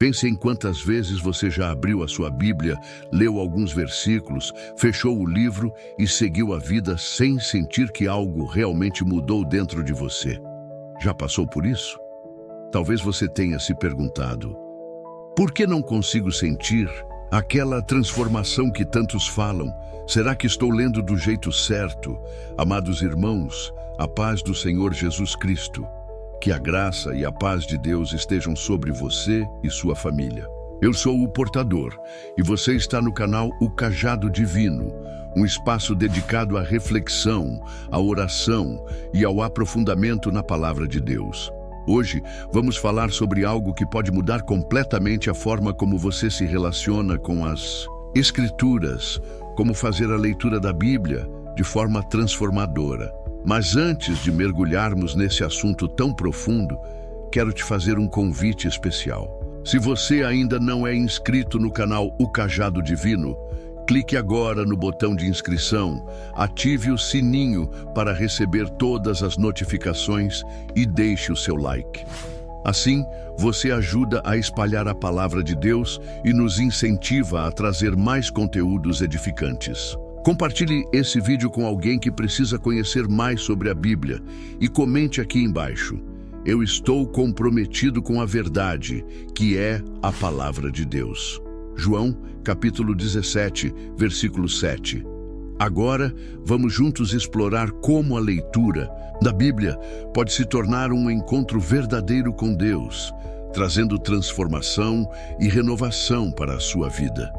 Pense em quantas vezes você já abriu a sua Bíblia, leu alguns versículos, fechou o livro e seguiu a vida sem sentir que algo realmente mudou dentro de você. Já passou por isso? Talvez você tenha se perguntado: por que não consigo sentir aquela transformação que tantos falam? Será que estou lendo do jeito certo? Amados irmãos, a paz do Senhor Jesus Cristo. Que a graça e a paz de Deus estejam sobre você e sua família. Eu sou o Portador e você está no canal O Cajado Divino, um espaço dedicado à reflexão, à oração e ao aprofundamento na Palavra de Deus. Hoje vamos falar sobre algo que pode mudar completamente a forma como você se relaciona com as Escrituras, como fazer a leitura da Bíblia de forma transformadora. Mas antes de mergulharmos nesse assunto tão profundo, quero te fazer um convite especial. Se você ainda não é inscrito no canal O Cajado Divino, clique agora no botão de inscrição, ative o sininho para receber todas as notificações e deixe o seu like. Assim, você ajuda a espalhar a palavra de Deus e nos incentiva a trazer mais conteúdos edificantes. Compartilhe esse vídeo com alguém que precisa conhecer mais sobre a Bíblia e comente aqui embaixo: eu estou comprometido com a verdade, que é a palavra de Deus. João, capítulo 17, versículo 7. Agora, vamos juntos explorar como a leitura da Bíblia pode se tornar um encontro verdadeiro com Deus, trazendo transformação e renovação para a sua vida.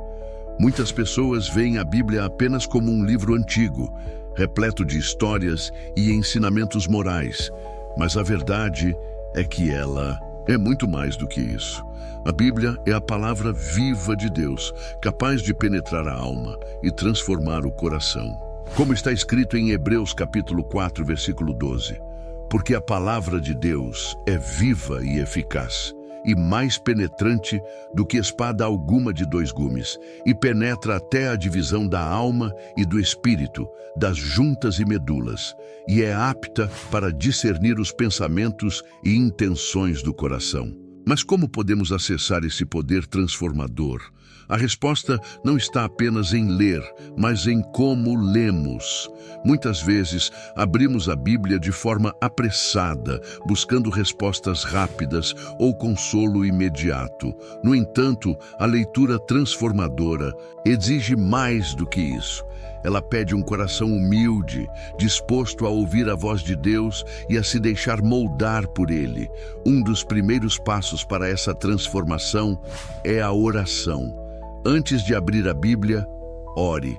Muitas pessoas veem a Bíblia apenas como um livro antigo, repleto de histórias e ensinamentos morais, mas a verdade é que ela é muito mais do que isso. A Bíblia é a palavra viva de Deus, capaz de penetrar a alma e transformar o coração. Como está escrito em Hebreus capítulo 4, versículo 12, porque a palavra de Deus é viva e eficaz, e mais penetrante do que espada alguma de dois gumes, e penetra até a divisão da alma e do espírito, das juntas e medulas, e é apta para discernir os pensamentos e intenções do coração. Mas como podemos acessar esse poder transformador? A resposta não está apenas em ler, mas em como lemos. Muitas vezes, abrimos a Bíblia de forma apressada, buscando respostas rápidas ou consolo imediato. No entanto, a leitura transformadora exige mais do que isso. Ela pede um coração humilde, disposto a ouvir a voz de Deus e a se deixar moldar por Ele. Um dos primeiros passos para essa transformação é a oração. Antes de abrir a Bíblia, ore.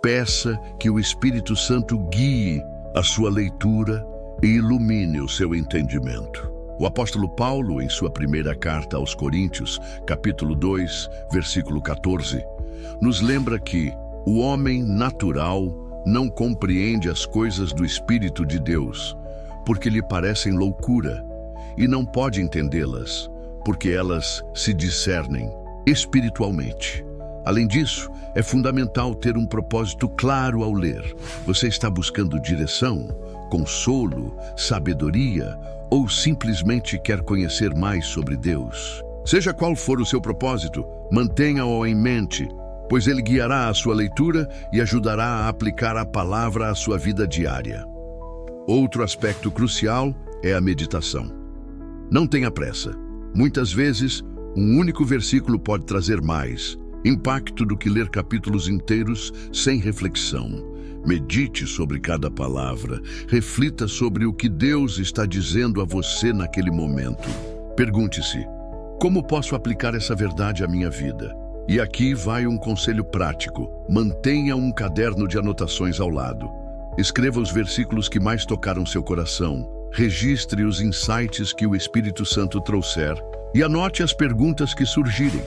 Peça que o Espírito Santo guie a sua leitura e ilumine o seu entendimento. O apóstolo Paulo, em sua primeira carta aos Coríntios, capítulo 2, versículo 14, nos lembra que o homem natural não compreende as coisas do Espírito de Deus, porque lhe parecem loucura, e não pode entendê-las, porque elas se discernem espiritualmente. Além disso, é fundamental ter um propósito claro ao ler. Você está buscando direção, consolo, sabedoria, ou simplesmente quer conhecer mais sobre Deus? Seja qual for o seu propósito, mantenha-o em mente, pois ele guiará a sua leitura e ajudará a aplicar a palavra à sua vida diária. Outro aspecto crucial é a meditação. Não tenha pressa. Muitas vezes, um único versículo pode trazer mais impacto do que ler capítulos inteiros sem reflexão. Medite sobre cada palavra, reflita sobre o que Deus está dizendo a você naquele momento. Pergunte-se: como posso aplicar essa verdade à minha vida? E aqui vai um conselho prático: mantenha um caderno de anotações ao lado. Escreva os versículos que mais tocaram seu coração, registre os insights que o Espírito Santo trouxer e anote as perguntas que surgirem.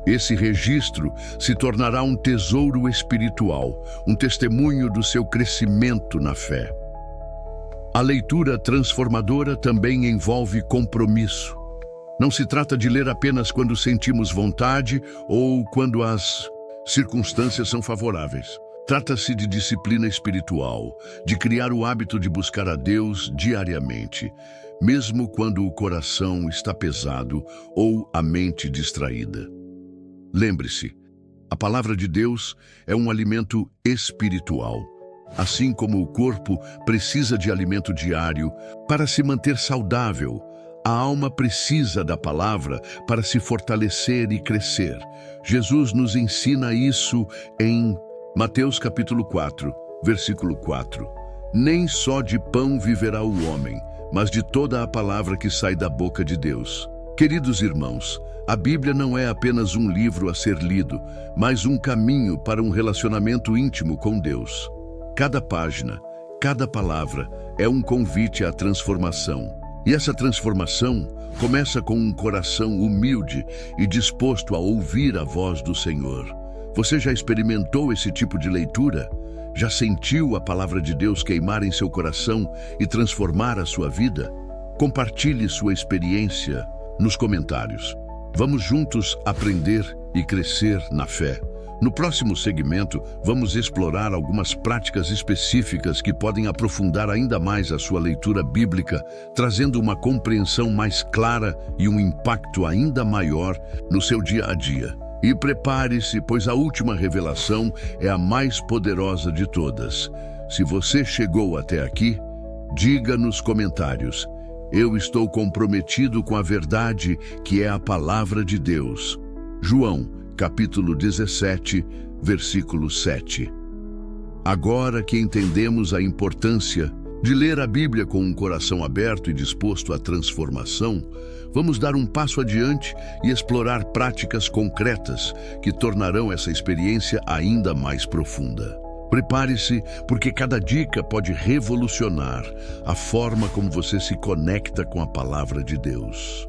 Esse registro se tornará um tesouro espiritual, um testemunho do seu crescimento na fé. A leitura transformadora também envolve compromisso. Não se trata de ler apenas quando sentimos vontade ou quando as circunstâncias são favoráveis. Trata-se de disciplina espiritual, de criar o hábito de buscar a Deus diariamente, mesmo quando o coração está pesado ou a mente distraída. Lembre-se, a palavra de Deus é um alimento espiritual. Assim como o corpo precisa de alimento diário para se manter saudável, a alma precisa da palavra para se fortalecer e crescer. Jesus nos ensina isso em Mateus capítulo 4, versículo 4. Nem só de pão viverá o homem, mas de toda a palavra que sai da boca de Deus. Queridos irmãos, a Bíblia não é apenas um livro a ser lido, mas um caminho para um relacionamento íntimo com Deus. Cada página, cada palavra é um convite à transformação. E essa transformação começa com um coração humilde e disposto a ouvir a voz do Senhor. Você já experimentou esse tipo de leitura? Já sentiu a palavra de Deus queimar em seu coração e transformar a sua vida? Compartilhe sua experiência nos comentários. Vamos juntos aprender e crescer na fé. No próximo segmento, vamos explorar algumas práticas específicas que podem aprofundar ainda mais a sua leitura bíblica, trazendo uma compreensão mais clara e um impacto ainda maior no seu dia a dia. E prepare-se, pois a última revelação é a mais poderosa de todas. Se você chegou até aqui, diga nos comentários: eu estou comprometido com a verdade que é a palavra de Deus. João capítulo 17, versículo 7. Agora que entendemos a importância de ler a Bíblia com um coração aberto e disposto à transformação, vamos dar um passo adiante e explorar práticas concretas que tornarão essa experiência ainda mais profunda. Prepare-se, porque cada dica pode revolucionar a forma como você se conecta com a palavra de Deus.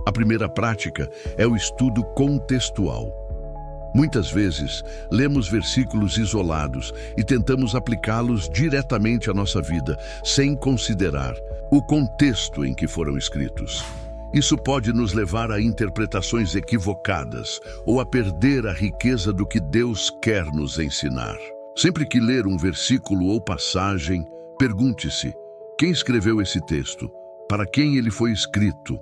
A primeira prática é o estudo contextual. Muitas vezes, lemos versículos isolados e tentamos aplicá-los diretamente à nossa vida, sem considerar o contexto em que foram escritos. Isso pode nos levar a interpretações equivocadas ou a perder a riqueza do que Deus quer nos ensinar. Sempre que ler um versículo ou passagem, pergunte-se: quem escreveu esse texto? Para quem ele foi escrito?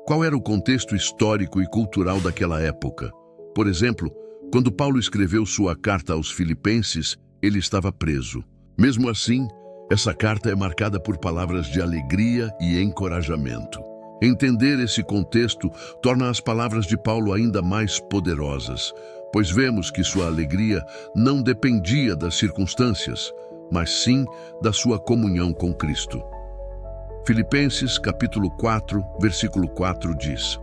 Qual era o contexto histórico e cultural daquela época? Por exemplo, quando Paulo escreveu sua carta aos Filipenses, ele estava preso. Mesmo assim, essa carta é marcada por palavras de alegria e encorajamento. Entender esse contexto torna as palavras de Paulo ainda mais poderosas, pois vemos que sua alegria não dependia das circunstâncias, mas sim da sua comunhão com Cristo. Filipenses capítulo 4, versículo 4 diz: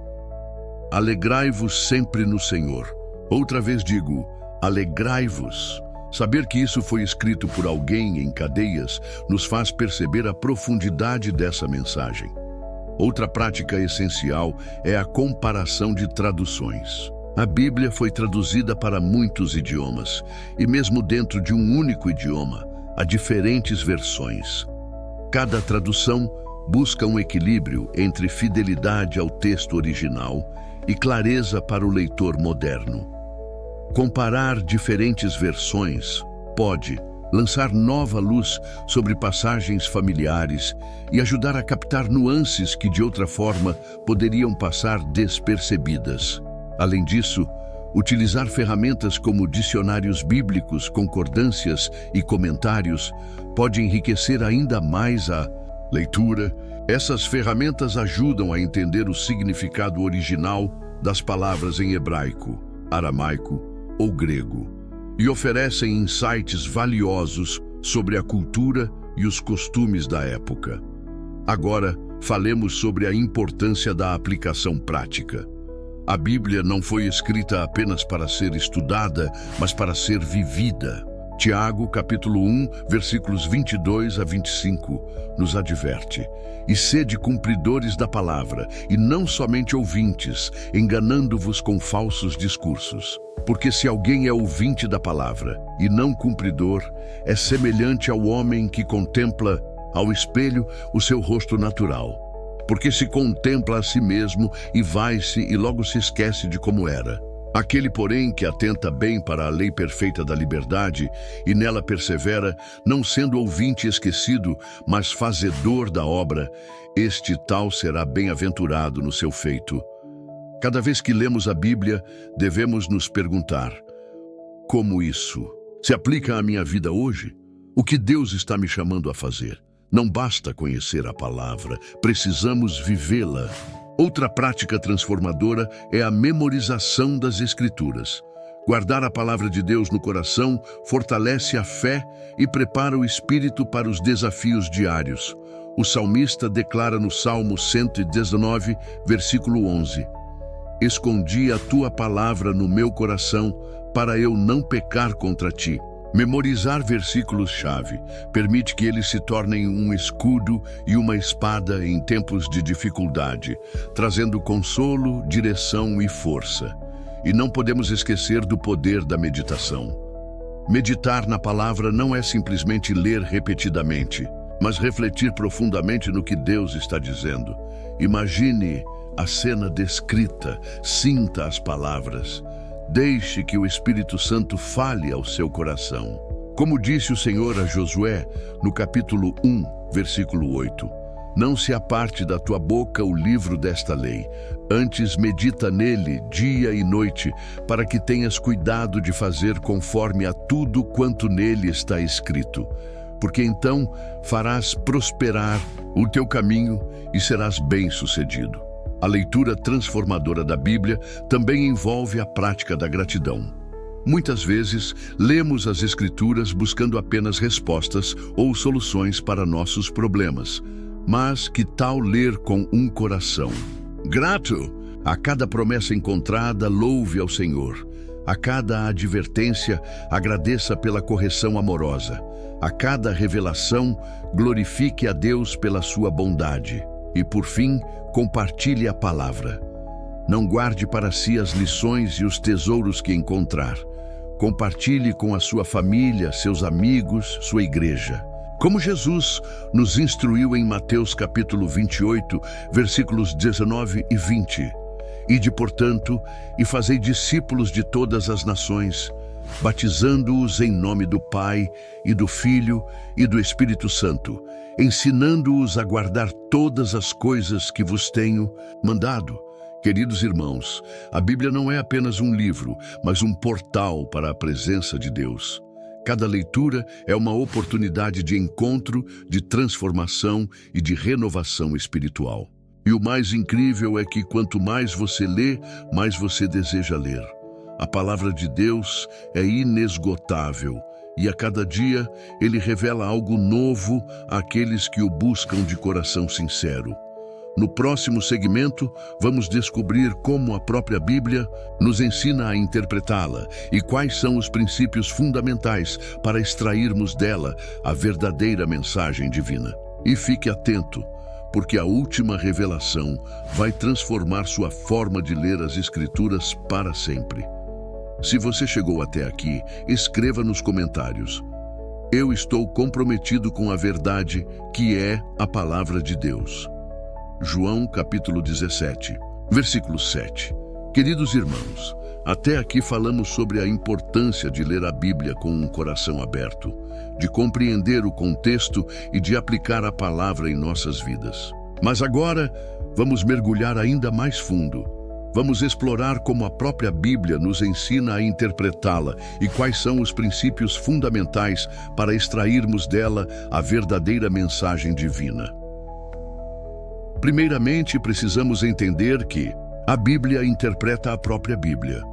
alegrai-vos sempre no Senhor. Outra vez digo, alegrai-vos. Saber que isso foi escrito por alguém em cadeias nos faz perceber a profundidade dessa mensagem. Outra prática essencial é a comparação de traduções. A Bíblia foi traduzida para muitos idiomas, e mesmo dentro de um único idioma, há diferentes versões. Cada tradução busca um equilíbrio entre fidelidade ao texto original e clareza para o leitor moderno. Comparar diferentes versões pode lançar nova luz sobre passagens familiares e ajudar a captar nuances que de outra forma poderiam passar despercebidas. Além disso, utilizar ferramentas como dicionários bíblicos, concordâncias e comentários pode enriquecer ainda mais a leitura. Essas ferramentas ajudam a entender o significado original das palavras em hebraico, aramaico ou grego e oferecem insights valiosos sobre a cultura e os costumes da época. Agora, falemos sobre a importância da aplicação prática. A Bíblia não foi escrita apenas para ser estudada, mas para ser vivida. Tiago, capítulo 1, versículos 22 a 25, nos adverte: e sede cumpridores da palavra, e não somente ouvintes, enganando-vos com falsos discursos. Porque se alguém é ouvinte da palavra e não cumpridor, é semelhante ao homem que contempla ao espelho o seu rosto natural. Porque se contempla a si mesmo e vai-se e logo se esquece de como era. Aquele, porém, que atenta bem para a lei perfeita da liberdade e nela persevera, não sendo ouvinte esquecido, mas fazedor da obra, este tal será bem-aventurado no seu feito. Cada vez que lemos a Bíblia, devemos nos perguntar: como isso se aplica à minha vida hoje? O que Deus está me chamando a fazer? Não basta conhecer a palavra, precisamos vivê-la. Outra prática transformadora é a memorização das Escrituras. Guardar a palavra de Deus no coração fortalece a fé e prepara o espírito para os desafios diários. O salmista declara no Salmo 119, versículo 11: Escondi a tua palavra no meu coração para eu não pecar contra ti. Memorizar versículos-chave permite que eles se tornem um escudo e uma espada em tempos de dificuldade, trazendo consolo, direção e força. E não podemos esquecer do poder da meditação. Meditar na palavra não é simplesmente ler repetidamente, mas refletir profundamente no que Deus está dizendo. Imagine a cena descrita, sinta as palavras. Deixe que o Espírito Santo fale ao seu coração. Como disse o Senhor a Josué, no capítulo 1, versículo 8, não se aparte da tua boca o livro desta lei, antes medita nele dia e noite, para que tenhas cuidado de fazer conforme a tudo quanto nele está escrito. Porque então farás prosperar o teu caminho e serás bem-sucedido. A leitura transformadora da Bíblia também envolve a prática da gratidão. Muitas vezes, lemos as Escrituras buscando apenas respostas ou soluções para nossos problemas. Mas que tal ler com um coração grato? A cada promessa encontrada, louve ao Senhor. A cada advertência, agradeça pela correção amorosa. A cada revelação, glorifique a Deus pela sua bondade. E, por fim, compartilhe a palavra. Não guarde para si as lições e os tesouros que encontrar. Compartilhe com a sua família, seus amigos, sua igreja. Como Jesus nos instruiu em Mateus capítulo 28, versículos 19 e 20. Ide, portanto, e fazei discípulos de todas as nações, batizando-os em nome do Pai, e do Filho, e do Espírito Santo, ensinando-os a guardar todas as coisas que vos tenho mandado. Queridos irmãos, a Bíblia não é apenas um livro, mas um portal para a presença de Deus. Cada leitura é uma oportunidade de encontro, de transformação e de renovação espiritual. E o mais incrível é que quanto mais você lê, mais você deseja ler. A palavra de Deus é inesgotável e a cada dia ele revela algo novo àqueles que o buscam de coração sincero. No próximo segmento, vamos descobrir como a própria Bíblia nos ensina a interpretá-la e quais são os princípios fundamentais para extrairmos dela a verdadeira mensagem divina. E fique atento, porque a última revelação vai transformar sua forma de ler as Escrituras para sempre. Se você chegou até aqui, escreva nos comentários: eu estou comprometido com a verdade que é a palavra de Deus. João capítulo 17, versículo 7. Queridos irmãos, até aqui falamos sobre a importância de ler a Bíblia com um coração aberto, de compreender o contexto e de aplicar a palavra em nossas vidas. Mas agora, vamos mergulhar ainda mais fundo. Vamos explorar como a própria Bíblia nos ensina a interpretá-la e quais são os princípios fundamentais para extrairmos dela a verdadeira mensagem divina. Primeiramente, precisamos entender que a Bíblia interpreta a própria Bíblia.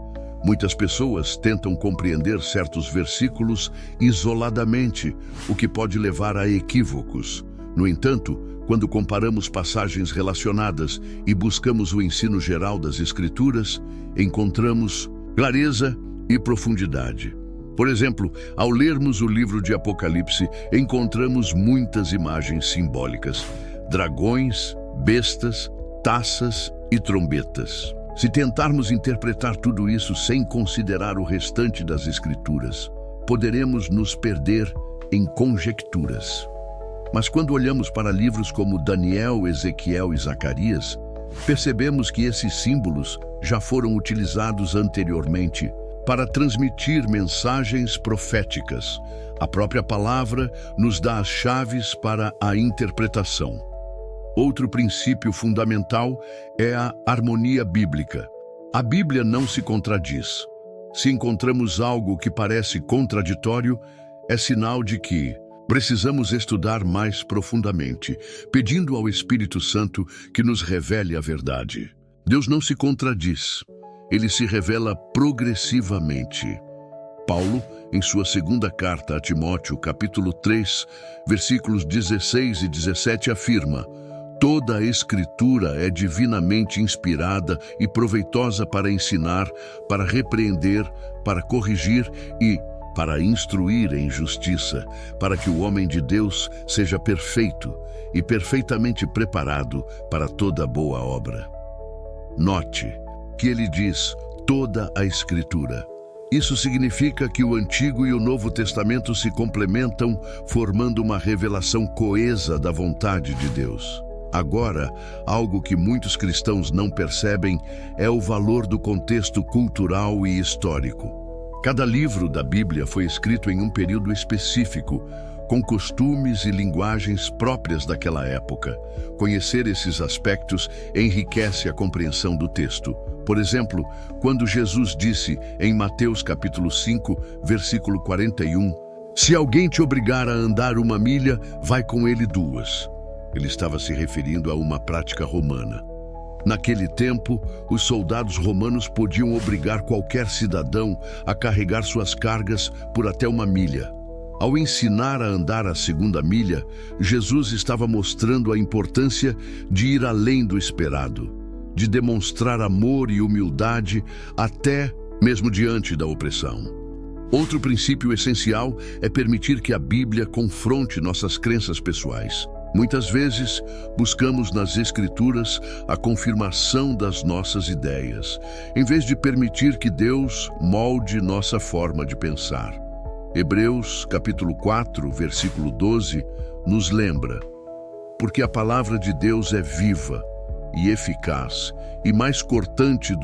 Muitas pessoas tentam compreender certos versículos isoladamente, o que pode levar a equívocos. No entanto, quando comparamos passagens relacionadas e buscamos o ensino geral das Escrituras, encontramos clareza e profundidade. Por exemplo, ao lermos o livro de Apocalipse, encontramos muitas imagens simbólicas: dragões, bestas, taças e trombetas. Se tentarmos interpretar tudo isso sem considerar o restante das Escrituras, poderemos nos perder em conjecturas. Mas quando olhamos para livros como Daniel, Ezequiel e Zacarias, percebemos que esses símbolos já foram utilizados anteriormente para transmitir mensagens proféticas. A própria palavra nos dá as chaves para a interpretação. Outro princípio fundamental é a harmonia bíblica. A Bíblia não se contradiz. Se encontramos algo que parece contraditório, é sinal de que precisamos estudar mais profundamente, pedindo ao Espírito Santo que nos revele a verdade. Deus não se contradiz. Ele se revela progressivamente. Paulo, em sua segunda carta a Timóteo, capítulo 3, versículos 16 e 17, afirma: toda a Escritura é divinamente inspirada e proveitosa para ensinar, para repreender, para corrigir e para instruir em justiça, para que o homem de Deus seja perfeito e perfeitamente preparado para toda boa obra. Note que ele diz toda a Escritura. Isso significa que o Antigo e o Novo Testamento se complementam, formando uma revelação coesa da vontade de Deus. Agora, algo que muitos cristãos não percebem é o valor do contexto cultural e histórico. Cada livro da Bíblia foi escrito em um período específico, com costumes e linguagens próprias daquela época. Conhecer esses aspectos enriquece a compreensão do texto. Por exemplo, quando Jesus disse em Mateus capítulo 5, versículo 41, se alguém te obrigar a andar 1 milha, vai com ele 2. Ele estava se referindo a uma prática romana. Naquele tempo, os soldados romanos podiam obrigar qualquer cidadão a carregar suas cargas por até 1 milha. Ao ensinar a andar a 2ª milha, Jesus estava mostrando a importância de ir além do esperado, de demonstrar amor e humildade até mesmo diante da opressão. Outro princípio essencial é permitir que a Bíblia confronte nossas crenças pessoais. Muitas vezes, buscamos nas Escrituras a confirmação das nossas ideias, em vez de permitir que Deus molde nossa forma de pensar. Hebreus, capítulo 4, versículo 12, nos lembra: porque a palavra de Deus é viva e eficaz e mais cortante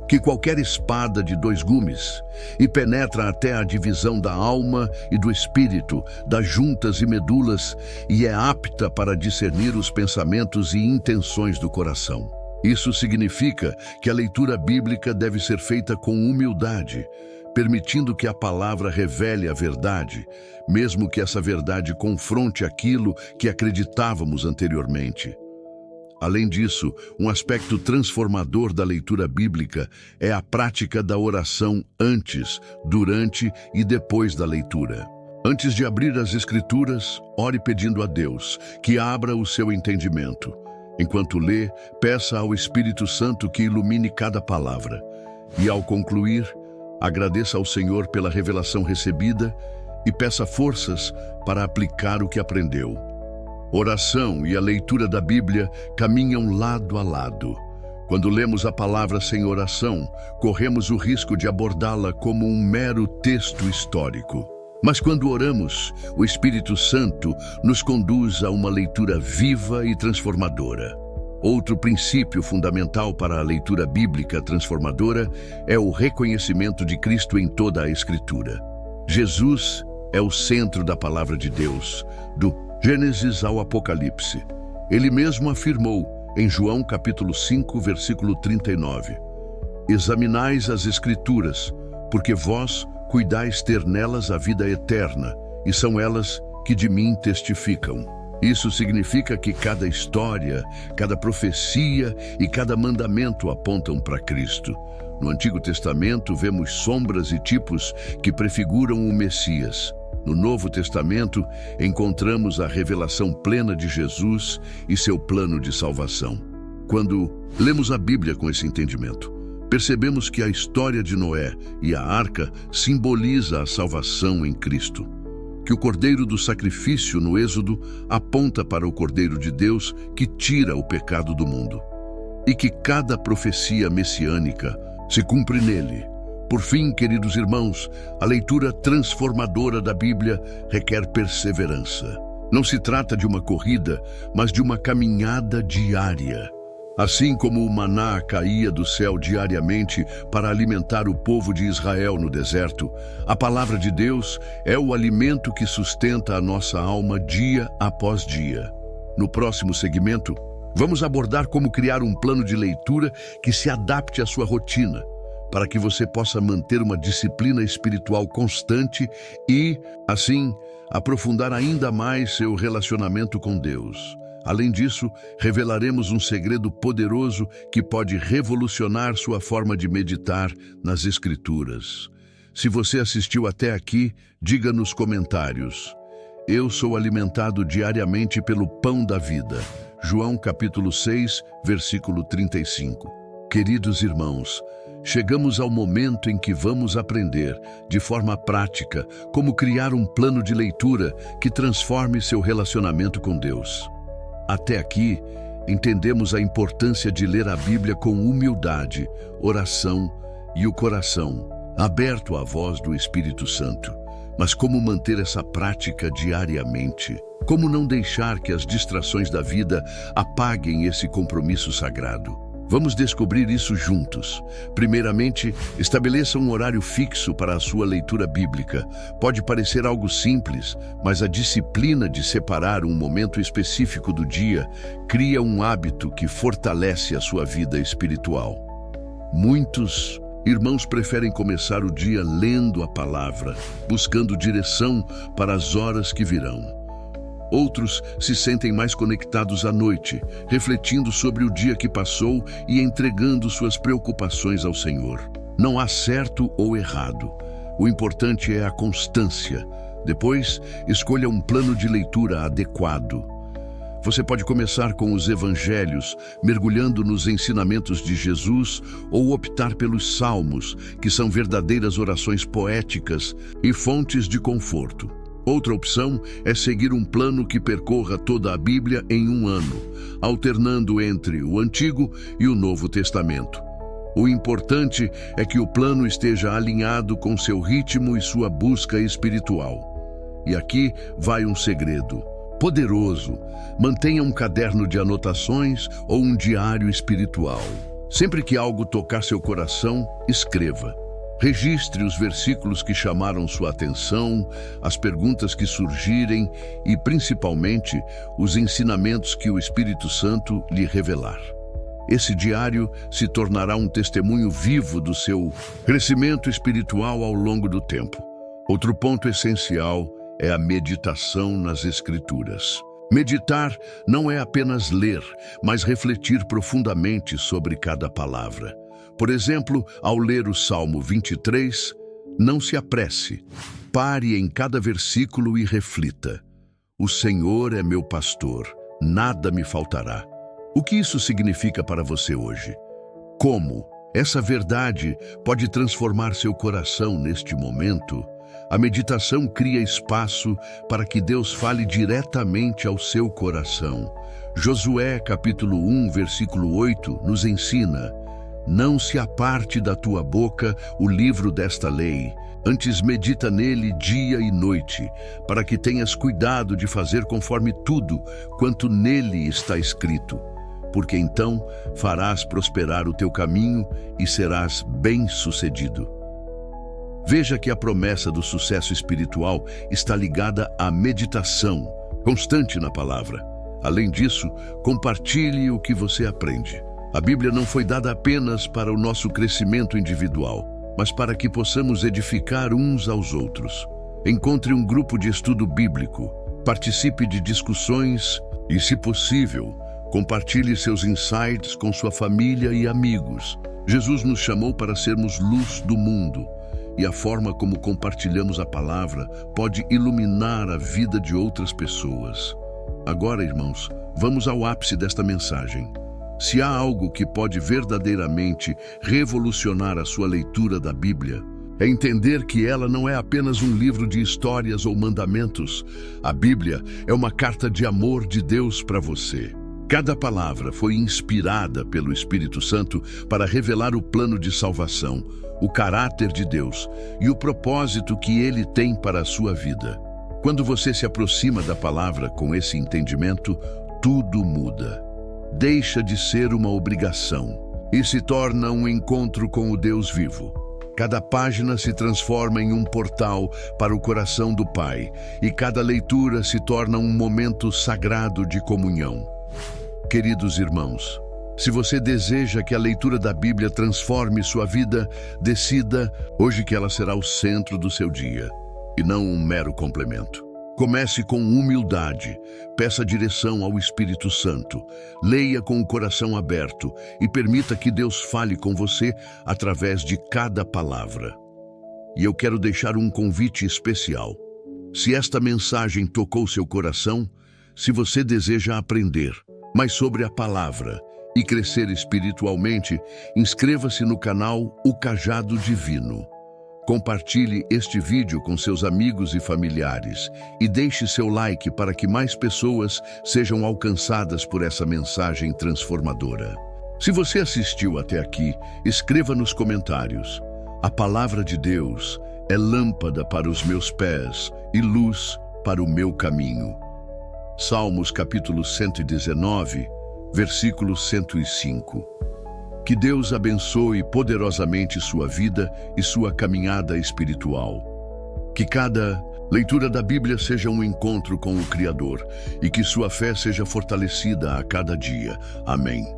que qualquer espada de 2 gumes, e penetra até a divisão da alma e do espírito, das juntas e medulas, e é apta para discernir os pensamentos e intenções do coração. Isso significa que a leitura bíblica deve ser feita com humildade, permitindo que a palavra revele a verdade, mesmo que essa verdade confronte aquilo que acreditávamos anteriormente. Além disso, um aspecto transformador da leitura bíblica é a prática da oração antes, durante e depois da leitura. Antes de abrir as Escrituras, ore pedindo a Deus que abra o seu entendimento. Enquanto lê, peça ao Espírito Santo que ilumine cada palavra. E ao concluir, agradeça ao Senhor pela revelação recebida e peça forças para aplicar o que aprendeu. Oração e a leitura da Bíblia caminham lado a lado. Quando lemos a palavra sem oração, corremos o risco de abordá-la como um mero texto histórico. Mas quando oramos, o Espírito Santo nos conduz a uma leitura viva e transformadora. Outro princípio fundamental para a leitura bíblica transformadora é o reconhecimento de Cristo em toda a Escritura. Jesus é o centro da palavra de Deus, do Gênesis ao Apocalipse. Ele mesmo afirmou em João capítulo 5, versículo 39, examinais as Escrituras, porque vós cuidais ter nelas a vida eterna, e são elas que de mim testificam. Isso significa que cada história, cada profecia e cada mandamento apontam para Cristo. No Antigo Testamento, vemos sombras e tipos que prefiguram o Messias. No Novo Testamento, encontramos a revelação plena de Jesus e seu plano de salvação. Quando lemos a Bíblia com esse entendimento, percebemos que a história de Noé e a arca simboliza a salvação em Cristo, que o cordeiro do sacrifício no Êxodo aponta para o Cordeiro de Deus que tira o pecado do mundo, e que cada profecia messiânica se cumpre nele. Por fim, queridos irmãos, a leitura transformadora da Bíblia requer perseverança. Não se trata de uma corrida, mas de uma caminhada diária. Assim como o maná caía do céu diariamente para alimentar o povo de Israel no deserto, a palavra de Deus é o alimento que sustenta a nossa alma dia após dia. No próximo segmento, vamos abordar como criar um plano de leitura que se adapte à sua rotina, para que você possa manter uma disciplina espiritual constante e, assim, aprofundar ainda mais seu relacionamento com Deus. Além disso, revelaremos um segredo poderoso que pode revolucionar sua forma de meditar nas Escrituras. Se você assistiu até aqui, diga nos comentários: eu sou alimentado diariamente pelo pão da vida. João capítulo 6, versículo 35. Queridos irmãos, chegamos ao momento em que vamos aprender, de forma prática, como criar um plano de leitura que transforme seu relacionamento com Deus. Até aqui, entendemos a importância de ler a Bíblia com humildade, oração e o coração aberto à voz do Espírito Santo. Mas como manter essa prática diariamente? Como não deixar que as distrações da vida apaguem esse compromisso sagrado? Vamos descobrir isso juntos. Primeiramente, estabeleça um horário fixo para a sua leitura bíblica. Pode parecer algo simples, mas a disciplina de separar um momento específico do dia cria um hábito que fortalece a sua vida espiritual. Muitos irmãos preferem começar o dia lendo a palavra, buscando direção para as horas que virão. Outros se sentem mais conectados à noite, refletindo sobre o dia que passou e entregando suas preocupações ao Senhor. Não há certo ou errado. O importante é a constância. Depois, escolha um plano de leitura adequado. Você pode começar com os evangelhos, mergulhando nos ensinamentos de Jesus, ou optar pelos salmos, que são verdadeiras orações poéticas e fontes de conforto. Outra opção é seguir um plano que percorra toda a Bíblia em um ano, alternando entre o Antigo e o Novo Testamento. O importante é que o plano esteja alinhado com seu ritmo e sua busca espiritual. E aqui vai um segredo poderoso: mantenha um caderno de anotações ou um diário espiritual. Sempre que algo tocar seu coração, escreva. Registre os versículos que chamaram sua atenção, as perguntas que surgirem e, principalmente, os ensinamentos que o Espírito Santo lhe revelar. Esse diário se tornará um testemunho vivo do seu crescimento espiritual ao longo do tempo. Outro ponto essencial é a meditação nas Escrituras. Meditar não é apenas ler, mas refletir profundamente sobre cada palavra. Por exemplo, ao ler o Salmo 23, não se apresse. Pare em cada versículo e reflita. O Senhor é meu pastor, nada me faltará. O que isso significa para você hoje? Como essa verdade pode transformar seu coração neste momento? A meditação cria espaço para que Deus fale diretamente ao seu coração. Josué, capítulo 1, versículo 8, nos ensina: não se aparte da tua boca o livro desta lei, antes medita nele dia e noite, para que tenhas cuidado de fazer conforme tudo quanto nele está escrito. Porque então farás prosperar o teu caminho e serás bem-sucedido. Veja que a promessa do sucesso espiritual está ligada à meditação constante na palavra. Além disso, compartilhe o que você aprende. A Bíblia não foi dada apenas para o nosso crescimento individual, mas para que possamos edificar uns aos outros. Encontre um grupo de estudo bíblico, participe de discussões e, se possível, compartilhe seus insights com sua família e amigos. Jesus nos chamou para sermos luz do mundo, e a forma como compartilhamos a palavra pode iluminar a vida de outras pessoas. Agora, irmãos, vamos ao ápice desta mensagem. Se há algo que pode verdadeiramente revolucionar a sua leitura da Bíblia, é entender que ela não é apenas um livro de histórias ou mandamentos. A Bíblia é uma carta de amor de Deus para você. Cada palavra foi inspirada pelo Espírito Santo para revelar o plano de salvação, o caráter de Deus e o propósito que Ele tem para a sua vida. Quando você se aproxima da palavra com esse entendimento, tudo muda. deixa de ser uma obrigação e se torna um encontro com o Deus vivo. Cada página se transforma em um portal para o coração do Pai e cada leitura se torna um momento sagrado de comunhão. Queridos irmãos, se você deseja que a leitura da Bíblia transforme sua vida, decida hoje que ela será o centro do seu dia e não um mero complemento. Comece com humildade, peça direção ao Espírito Santo, leia com o coração aberto e permita que Deus fale com você através de cada palavra. E eu quero deixar um convite especial. Se esta mensagem tocou seu coração, se você deseja aprender mais sobre a palavra e crescer espiritualmente, inscreva-se no canal O Cajado Divino. Compartilhe este vídeo com seus amigos e familiares e deixe seu like para que mais pessoas sejam alcançadas por essa mensagem transformadora. Se você assistiu até aqui, escreva nos comentários: a palavra de Deus é lâmpada para os meus pés e luz para o meu caminho. Salmos capítulo 119, versículo 105. Que Deus abençoe poderosamente sua vida e sua caminhada espiritual. Que cada leitura da Bíblia seja um encontro com o Criador e que sua fé seja fortalecida a cada dia. Amém.